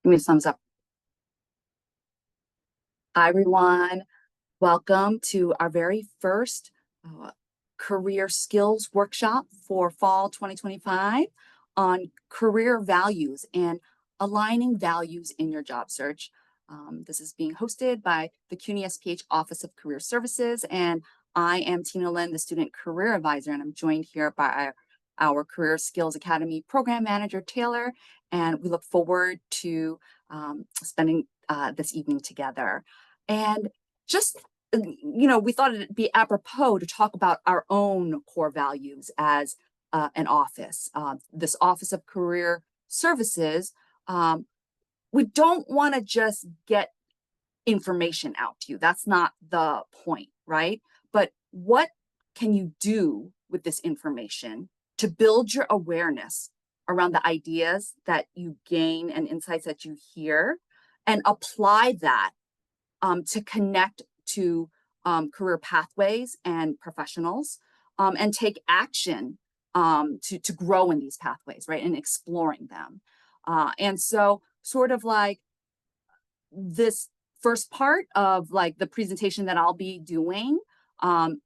Give me a thumbs up. Hi, everyone. Welcome to our very first career skills workshop for fall 2025 on career values and aligning values in your job search. This is being hosted by the CUNY SPH Office of Career Services, and I am Tina Lynn, the Student Career Advisor, and I'm joined here by our Career Skills Academy Program Manager, Taylor, and we look forward to spending this evening together. And just, we thought it'd be apropos to talk about our own core values as an office. This Office of Career Services, we don't want to just get information out to you. That's not the point, right? But what can you do with this information to build your awareness around the ideas that you gain and insights that you hear, and apply that to connect to career pathways and professionals, and take action to grow in these pathways, right, and exploring them. And so sort of like this first part of like the presentation that I'll be doing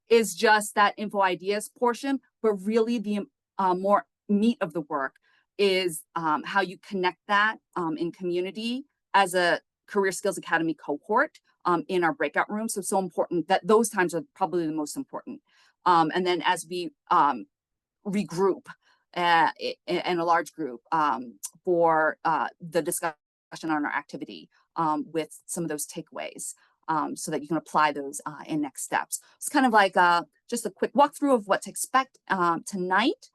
is just that info ideas portion, but really the more meat of the work is how you connect that in community as a Career Skills Academy cohort in our breakout room. So important that those times are probably the most important. And then as we regroup in a large group for the discussion on our activity with some of those takeaways so that you can apply those in next steps. It's kind of like just a quick walkthrough of what to expect tonight.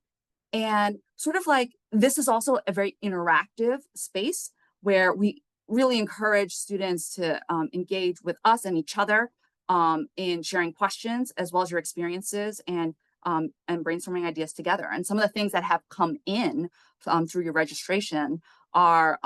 And sort of like this is also a very interactive space where we really encourage students to engage with us and each other in sharing questions as well as your experiences and brainstorming ideas together. And some of the things that have come in through your registration are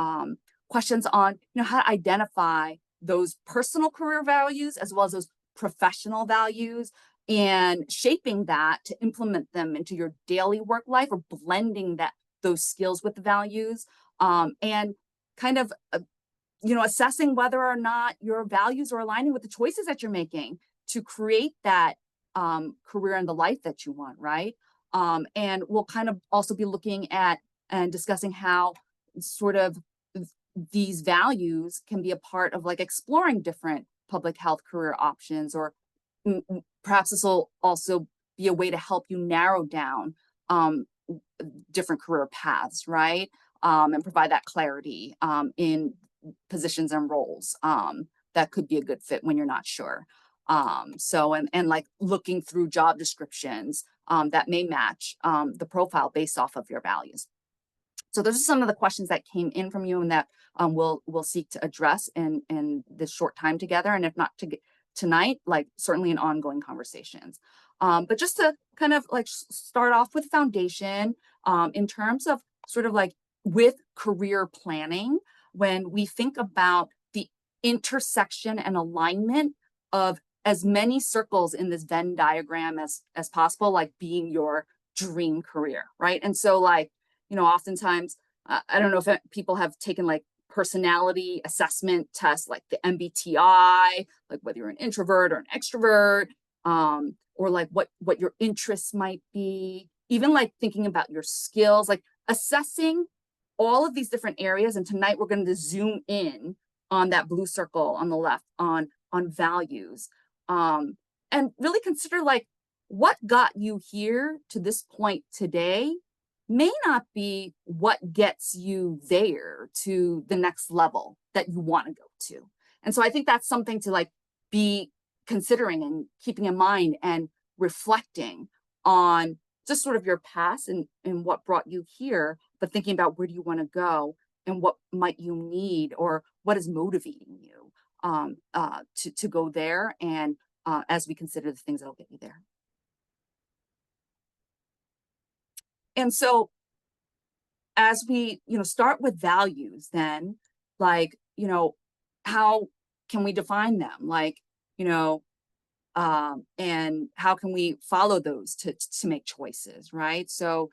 questions on how to identify those personal career values as well as those professional values, and shaping that to implement them into your daily work life, or blending those skills with the values, and kind of assessing whether or not your values are aligning with the choices that you're making to create that career and the life that you want, right? And we'll kind of also be looking at and discussing how sort of these values can be a part of like exploring different public health career options, or perhaps this will also be a way to help you narrow down different career paths, right? And provide that clarity in positions and roles that could be a good fit when you're not sure. And like looking through job descriptions that may match the profile based off of your values. So those are some of the questions that came in from you and that we'll seek to address in this short time together. And if not tonight, like certainly in ongoing conversations. But just to kind of like start off with foundation in terms of sort of like with career planning, when we think about the intersection and alignment of as many circles in this Venn diagram as possible, like being your dream career, right? And so like, oftentimes, I don't know if people have taken like personality assessment tests, like the MBTI, like whether you're an introvert or an extrovert, or like what your interests might be, even like thinking about your skills, like assessing all of these different areas. And tonight we're going to zoom in on that blue circle on the left on values, and really consider like what got you here to this point today may not be what gets you there to the next level that you want to go to. And so I think that's something to like be considering and keeping in mind and reflecting on just sort of your past and what brought you here, but thinking about where do you want to go and what might you need or what is motivating you to go there, and as we consider the things that'll get you there. And so as we, start with values, then like, how can we define them? Like, and how can we follow those to make choices, right? So,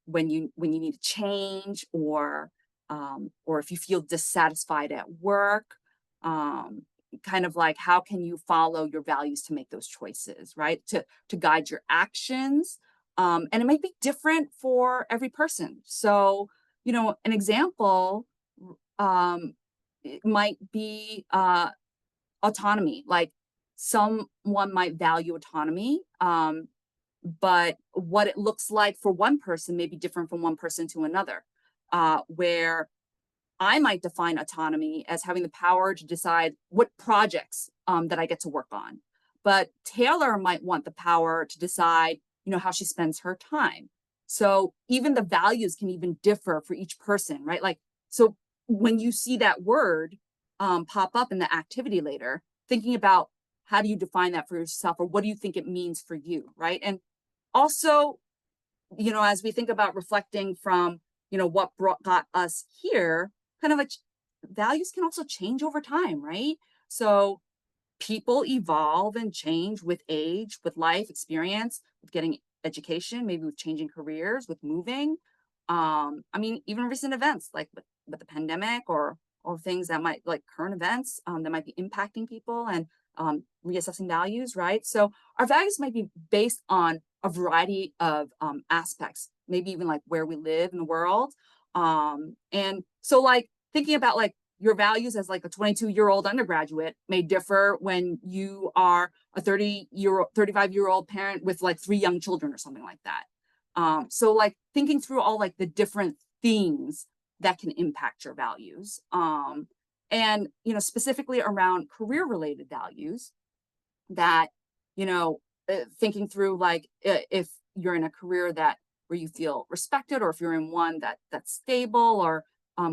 when you need to change or or if you feel dissatisfied at work, kind of like how can you follow your values to make those choices, right? To guide your actions. And it might be different for every person. So, an example, it might be autonomy. Like someone might value autonomy, but what it looks like for one person may be different from one person to another. Where I might define autonomy as having the power to decide what projects that I get to work on. But Taylor might want the power to decide, how she spends her time. So even the values can even differ for each person, right? Like, so when you see that word pop up in the activity later, thinking about how do you define that for yourself, or what do you think it means for you, right? And also, as we think about reflecting from, what got us here, kind of like values can also change over time, right? So people evolve and change with age, with life experience, with getting education, maybe with changing careers, with moving. Even recent events like with the pandemic or things that might, like current events that might be impacting people and reassessing values, right? So our values might be based on a variety of aspects, maybe even like where we live in the world. And so like thinking about like your values as like a 22-year-old undergraduate may differ when you are a 35-year-old parent with like 3 young children or something like that. So like thinking through all like the different things that can impact your values. And, specifically around career related values that, thinking through like if you're in a career where you feel respected, or if you're in one that's stable, or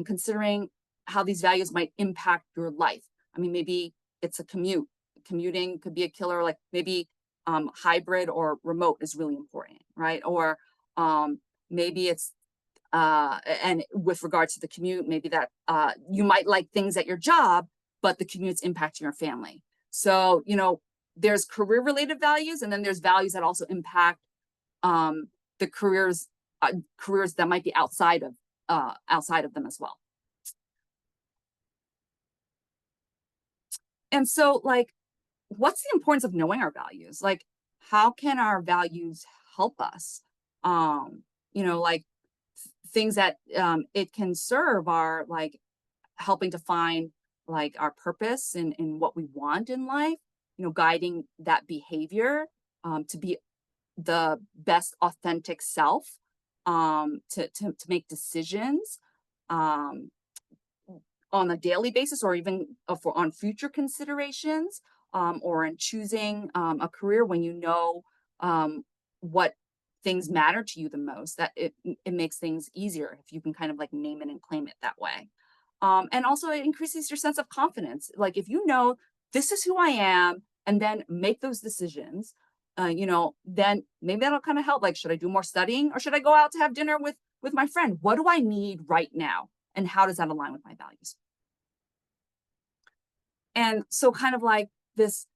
considering how these values might impact your life. I mean, maybe it's a commute. Commuting could be a killer, like maybe hybrid or remote is really important, right? Or maybe it's, and with regards to the commute, maybe that you might like things at your job, but the commute's impacting your family. So, there's career related values, and then there's values that also impact the careers that might be outside of them as well. And so, like, what's the importance of knowing our values? Like, how can our values help us? Like things that it can serve are like helping to find like our purpose and what we want in life, guiding that behavior to be the best authentic self, to make decisions on a daily basis, or even on future considerations, or in choosing a career when what things matter to you the most, that it makes things easier if you can kind of like name it and claim it that way. And also it increases your sense of confidence. Like if you know this is who I am, and then make those decisions, then maybe that'll kind of help. Like, should I do more studying, or should I go out to have dinner with my friend? What do I need right now? And how does that align with my values? And so kind of like this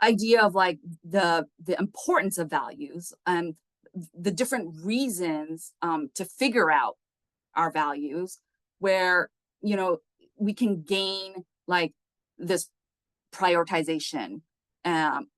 idea of like the importance of values and the different reasons to figure out our values, where we can gain like this prioritization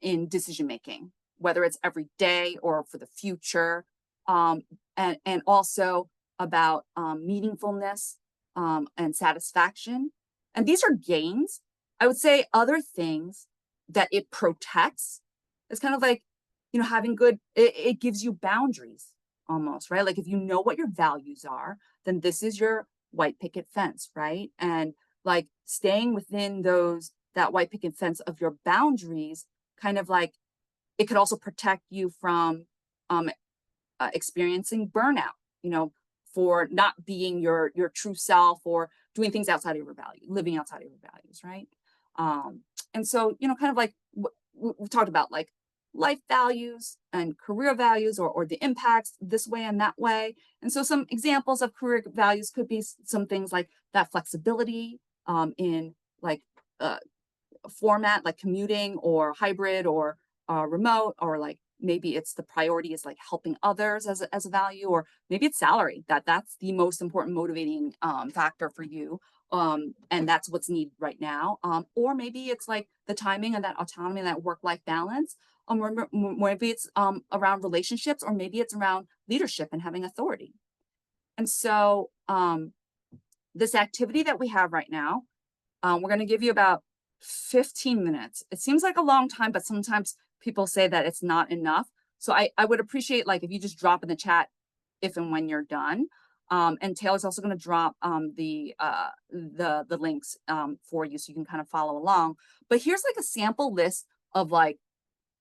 in decision making, whether it's every day or for the future, and also about meaningfulness and satisfaction. And these are gains. I would say other things that it protects is kind of like, having it gives you boundaries almost, right? Like if you know what your values are, then this is your white picket fence, right? And like staying within that white picket fence of your boundaries, kind of like it could also protect you from experiencing burnout, for not being your true self, or doing things outside of your value, living outside of your values, right? And so, kind of like we talked about, like life values and career values, or the impacts this way and that way. And so some examples of career values could be some things like that flexibility in like format, like commuting or hybrid or remote, or like maybe it's the priority is like helping others as a value, or maybe it's salary, that's the most important motivating factor for you. And that's what's needed right now. Or maybe it's like the timing and that autonomy and that work-life balance. Maybe it's around relationships, or maybe it's around leadership and having authority. And so this activity that we have right now, we're going to give you about 15 minutes. It seems like a long time, but sometimes people say that it's not enough. So I would appreciate like if you just drop in the chat if and when you're done. And Taylor's also going to drop the links for you so you can kind of follow along. But here's like a sample list of like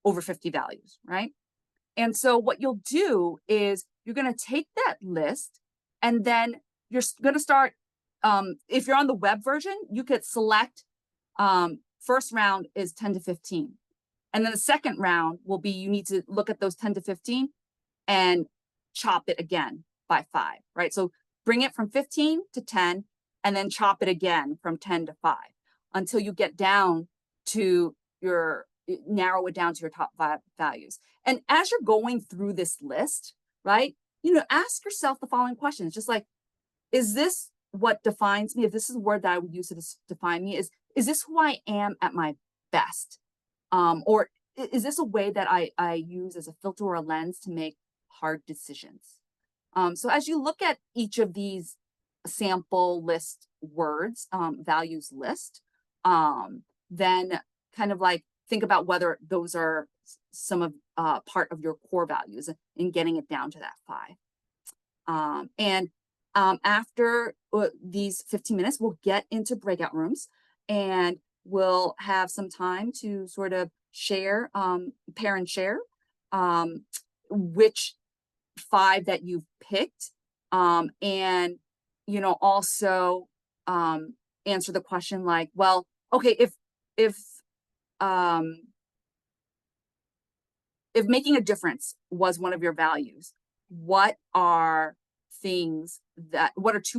over 50 values, right? And so what you'll do is you're going to take that list, and then you're going to start, if you're on the web version, you could select, first round is 10 to 15. And then the second round will be, you need to look at those 10 to 15 and chop it again by 5, right? So bring it from 15 to 10, and then chop it again from 10 to 5 until you get down to narrow it down to your top 5 values. And as you're going through this list, right, ask yourself the following questions, just like, is this what defines me? If this is a word that I would use to define me, is this who I am at my best? Or is this a way that I use as a filter or a lens to make hard decisions? So as you look at each of these sample list words, values list, then kind of like think about whether those are some of part of your core values in getting it down to that 5. After these 15 minutes, we'll get into breakout rooms, and we'll have some time to sort of share, pair and share which 5 that you've picked, and also answer the question like, well, okay, if making a difference was one of your values, what are 2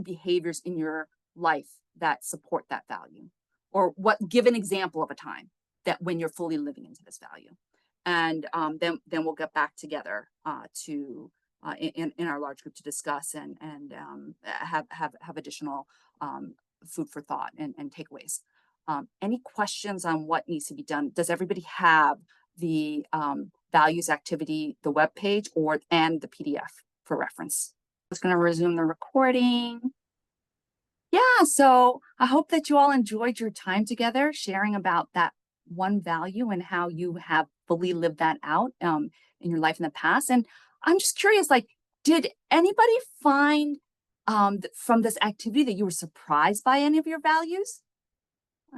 behaviors in your life that support that value? Or give an example of a time that when you're fully living into this value. And then we'll get back together in our large group to discuss and have additional food for thought and takeaways. Any questions on what needs to be done? Does everybody have the values activity, the web page, and the PDF for reference? I'm just going to resume the recording. Yeah, so I hope that you all enjoyed your time together, sharing about that one value and how you have fully lived that out in your life in the past. And I'm just curious, like, did anybody find from this activity that you were surprised by any of your values?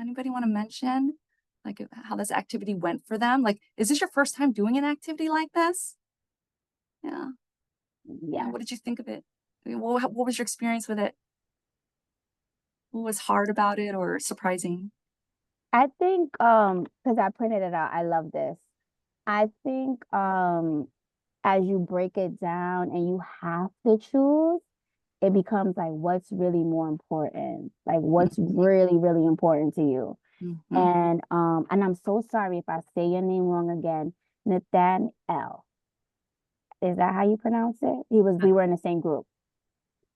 Anybody want to mention like how this activity went for them? Like, is this your first time doing an activity like this? Yeah. What did you think of it? What was your experience with it? What was hard about it or surprising? I think because I printed it out, I love this. I think as you break it down and you have to choose, it becomes like what's really more important, like what's really, really important to you. And I'm so sorry if I say your name wrong again. Nathaniel. Is that how you pronounce it? We were in the same group.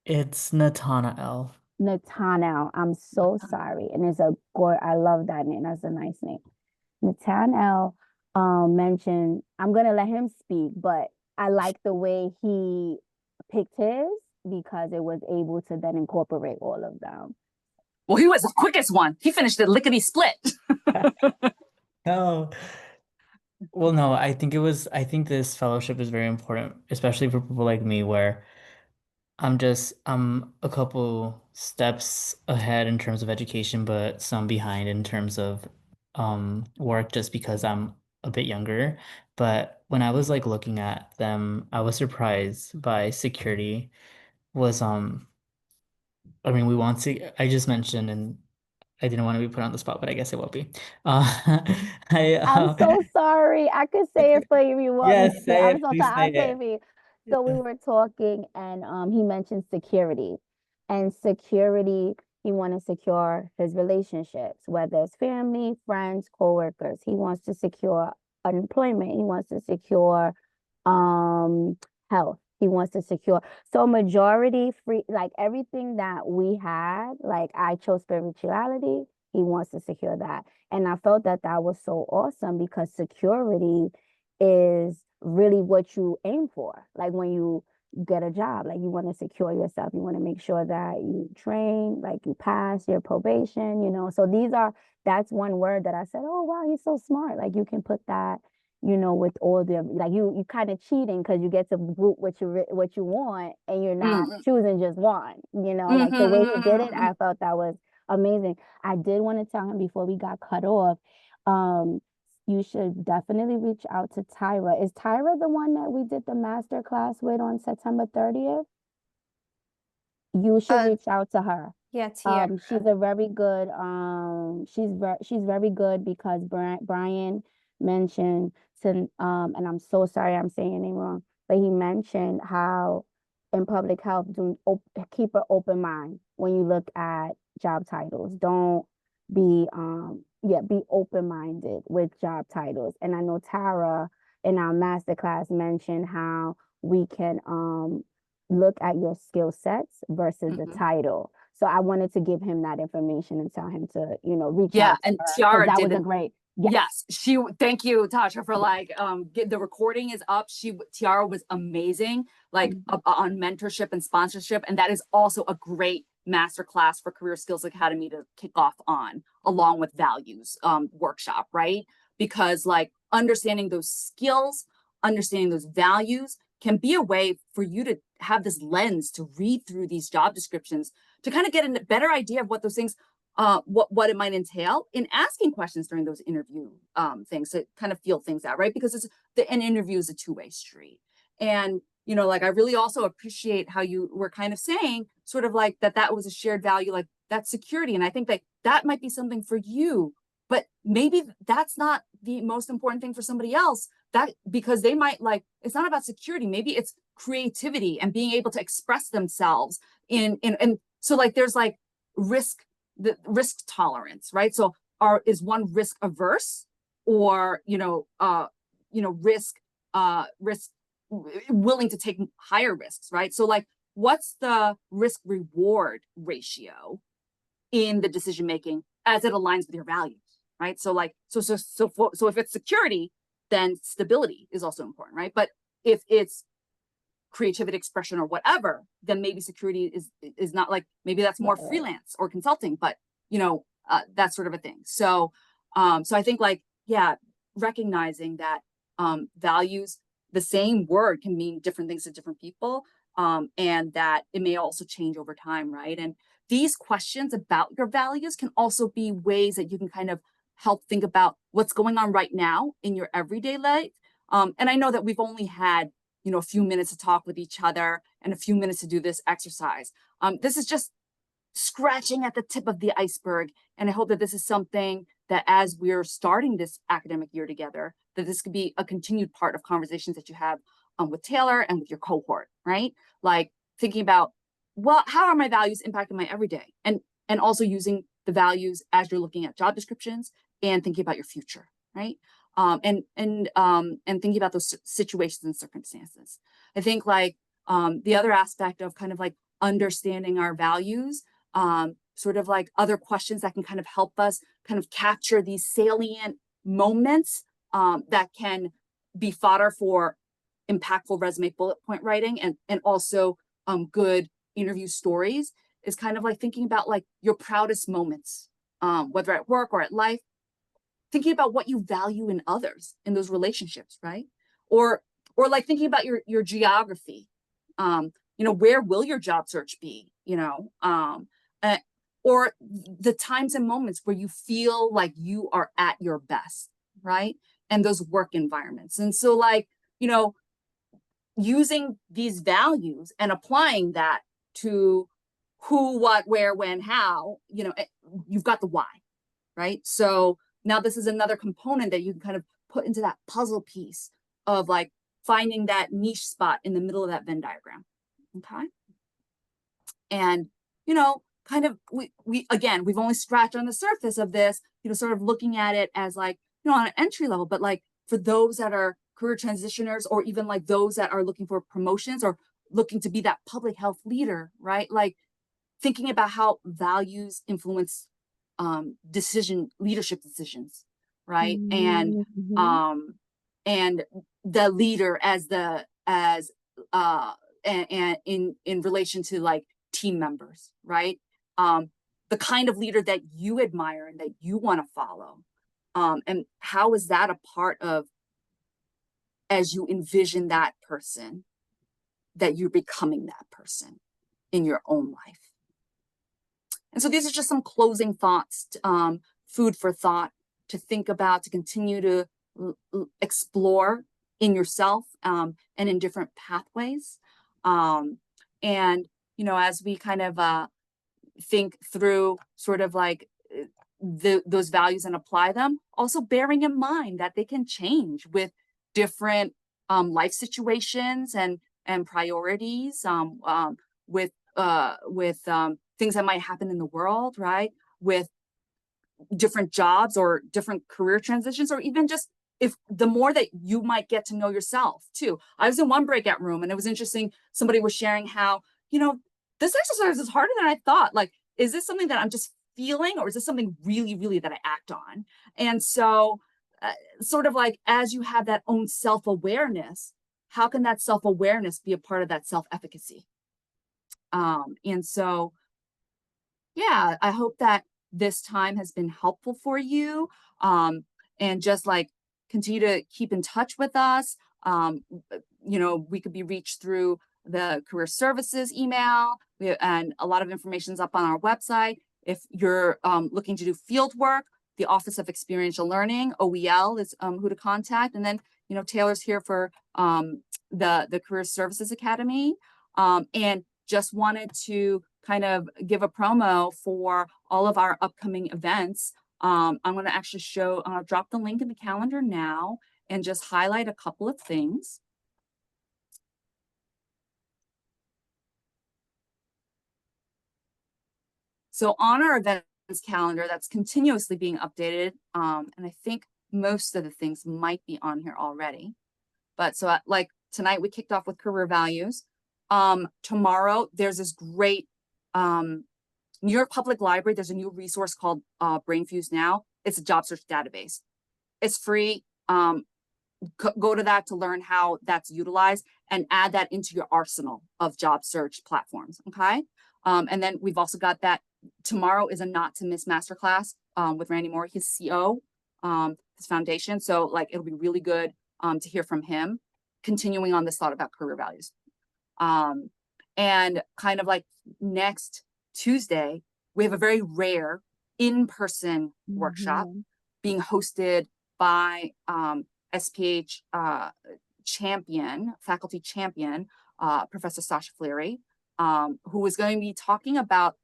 It's Nathanael. Nathanael. I'm so sorry. And I love that name. That's a nice name. Nathanael mentioned, I'm gonna let him speak, but I like the way he picked his because it was able to then incorporate all of them. Well, he was the quickest one. He finished it lickety split. No. Well, no, I think this fellowship is very important, especially for people like me where I'm a couple steps ahead in terms of education, but some behind in terms of work just because I'm a bit younger. But when I was like looking at them, I was surprised by security was I mean I just mentioned, and I didn't want to be put on the spot, but I guess it will be. I'm so sorry. I could say it for you if you want me Yes, to. say I'm it, so please sorry. say I'll say it it. for you. So we were talking and he mentioned security. And security, he wants to secure his relationships, whether it's family, friends, coworkers. He wants to secure employment. He wants to secure health. He wants to secure. So majority free, like everything that we had, like I chose spirituality. He wants to secure that. And I felt that that was so awesome because security is really what you aim for. Like when you get a job, like you want to secure yourself. You want to make sure that you train, like you pass your probation, you know. So that's one word that I said, oh, wow, he's so smart. Like you can put that, you know, with all the, like you kind of cheating because you get to group what you want and you're not Mhm. choosing just one, you know, like the way he did it, I felt that was amazing. I did want to tell him before we got cut off, you should definitely reach out to Tyra. Is Tyra the one that we did the master class with on September 30th? You should Uh, reach out to her. yeah, Tiara. She's a very good, she's very good because Brian mentioned to, and I'm so sorry I'm saying your name wrong, but he mentioned how in public health, keep an open mind when you look at job titles. Don't be, be open-minded with job titles. And I know Tara in our masterclass mentioned how we can, look at your skill sets versus the title. So I wanted to give him that information and tell him to, you know, reach Yeah, out to and her because Tiara that did was a an great, yes, thank you, Tasha, for like the recording is up. Tiara was amazing, like on mentorship and sponsorship, and that is also a great masterclass for Career Skills Academy to kick off on, along with values workshop, right? Because like understanding those skills, understanding those values can be a way for you to have this lens to read through these job descriptions to kind of get a better idea of what those things what it might entail in asking questions during those interview things to kind of feel things out, right? Because an interview is a two-way street. And, you know, like I really also appreciate how you were kind of saying sort of like that was a shared value, like that security. And I think that might be something for you, but maybe that's not the most important thing for somebody else, that because they might like, it's not about security. Maybe it's creativity and being able to express themselves and so like there's like the risk tolerance, right? So is one risk averse or, risk willing to take higher risks, right? So like, what's the risk reward ratio in the decision making as it aligns with your values, right? So like, so if it's security, then stability is also important, right? But if it's creativity expression or whatever, then maybe security is not like, maybe that's more freelance or consulting, but that sort of a thing. So so I think like, yeah, recognizing that values, the same word can mean different things to different people, and that it may also change over time, right? And these questions about your values can also be ways that you can kind of help think about what's going on right now in your everyday life. And I know that we've only had a few minutes to talk with each other and a few minutes to do this exercise. This is just scratching at the tip of the iceberg. And I hope that this is something that as we're starting this academic year together, that this could be a continued part of conversations that you have with Taylor and with your cohort, right? Like thinking about, well, how are my values impacting my everyday? And also using the values as you're looking at job descriptions and thinking about your future, right? And thinking about those situations and circumstances. I think like the other aspect of kind of like understanding our values, sort of like other questions that can kind of help us kind of capture these salient moments that can be fodder for impactful resume bullet point writing and also good interview stories is kind of like thinking about like your proudest moments, whether at work or at life, thinking about what you value in others in those relationships, right? Or like thinking about your geography. Where will your job search be? Or the times and moments where you feel like you are at your best, right? And those work environments. And so like, using these values and applying that to who, what, where, when, how, you've got the why, right? So now this is another component that you can kind of put into that puzzle piece of like finding that niche spot in the middle of that Venn diagram. Okay. And, kind of, we've only scratched on the surface of this, sort of looking at it as like, on an entry level, but like for those that are career transitioners, or even like those that are looking for promotions or looking to be that public health leader, right? Like thinking about how values influence leadership decisions, right? Mhm. And the leader and in relation to like team members, right? The kind of leader that you admire and that you want to follow. And how is that a part of, as you envision that person, that you're becoming that person in your own life? And so these are just some closing thoughts, food for thought to think about, to continue to explore in yourself, and in different pathways. And, as we kind of think through sort of like those values and apply them, also bearing in mind that they can change with different life situations and priorities, with things that might happen in the world, right? With different jobs or different career transitions, or even just if the more that you might get to know yourself too. I was in one breakout room and it was interesting. Somebody was sharing how, this exercise is harder than I thought. Like, is this something that I'm just feeling, or is this something really, really that I act on? And so, sort of like, as you have that own self-awareness, how can that self-awareness be a part of that self-efficacy? And so, yeah, I hope that this time has been helpful for you. And just like continue to keep in touch with us. We could be reached through the career services email, and a lot of information is up on our website. If you're looking to do field work, the Office of Experiential Learning, OEL, is who to contact. And then, Taylor's here for the Career Services Academy. And just wanted to kind of give a promo for all of our upcoming events. I'm going to actually drop the link in the calendar now and just highlight a couple of things. So on our events calendar, that's continuously being updated. And I think most of the things might be on here already. But so like tonight, we kicked off with career values. Tomorrow, there's this great New York Public Library, there's a new resource called BrainFuse Now. It's a job search database. It's free. Go to that to learn how that's utilized and add that into your arsenal of job search platforms, okay? And then we've also got that tomorrow is a not to miss masterclass with Randy Moore, his CO, his foundation. So like, it'll be really good to hear from him, continuing on this thought about career values. And kind of like next Tuesday, we have a very rare in-person workshop being hosted by SPH faculty champion, Professor Sasha Fleary, who is going to be talking about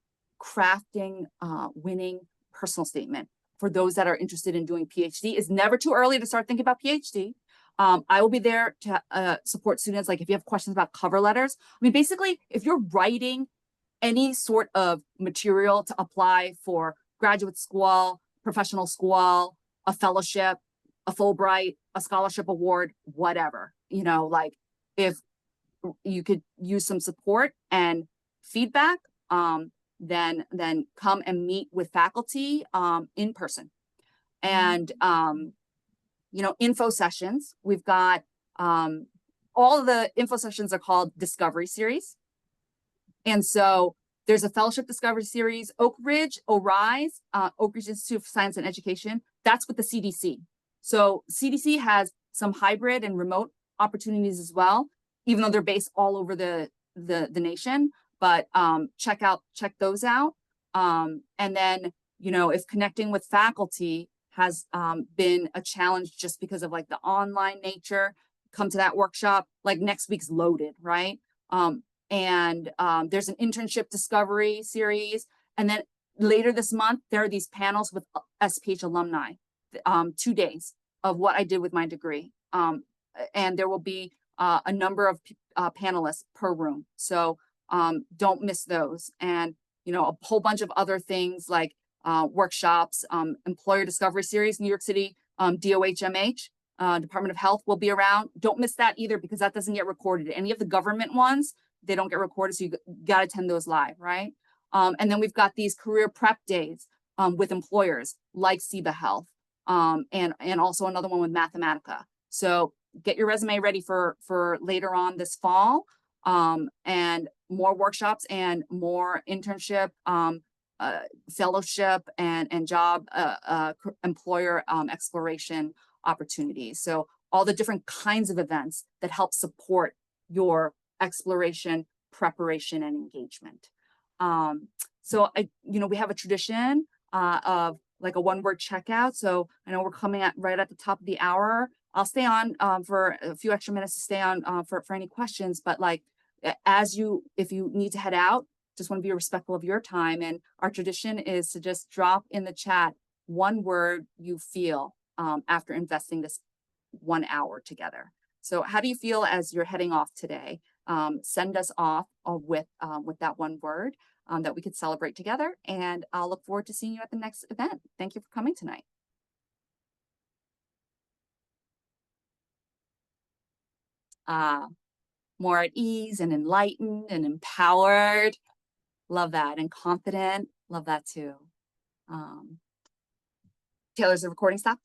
crafting winning personal statement for those that are interested in doing PhD. It's never too early to start thinking about PhD. I will be there to support students. Like if you have questions about cover letters, I mean, basically, if you're writing any sort of material to apply for graduate school, professional school, a fellowship, a Fulbright, a scholarship award, whatever, like if you could use some support and feedback, then come and meet with faculty in person. And info sessions, we've got all of the info sessions are called Discovery Series. And so there's a fellowship discovery series, Oak Ridge, ORISE, Oak Ridge Institute for Science and Education. That's with the CDC. So CDC has some hybrid and remote opportunities as well, even though they're based all over the nation. But check those out. And then, if connecting with faculty has been a challenge just because of like the online nature, come to that workshop. Like next week's loaded, right? And there's an internship discovery series. And then later this month, there are these panels with SPH alumni, 2 days of what I did with my degree. And there will be a number of panelists per room. So don't miss those. And, a whole bunch of other things like workshops, employer discovery series, New York City, DOHMH. Department of Health will be around. Don't miss that either, because that doesn't get recorded. Any of the government ones, they don't get recorded, so you got to attend those live, right? And then we've got these career prep days with employers like CEBA Health, and also another one with Mathematica. So get your resume ready for later on this fall, and more workshops and more internship, fellowship and job employer exploration opportunities. So all the different kinds of events that help support your exploration, preparation, and engagement. So we have a tradition of like a one-word checkout. So I know we're coming right at the top of the hour. I'll stay on for a few extra minutes to stay on for any questions, but like if you need to head out, just want to be respectful of your time. And our tradition is to just drop in the chat one word you feel after investing this 1 hour together. So how do you feel as you're heading off today? Send us off with that one word that we could celebrate together. And I'll look forward to seeing you at the next event. Thank you for coming tonight. More at ease and enlightened and empowered. Love that. And confident. Love that too. Taylor, is the recording stopped?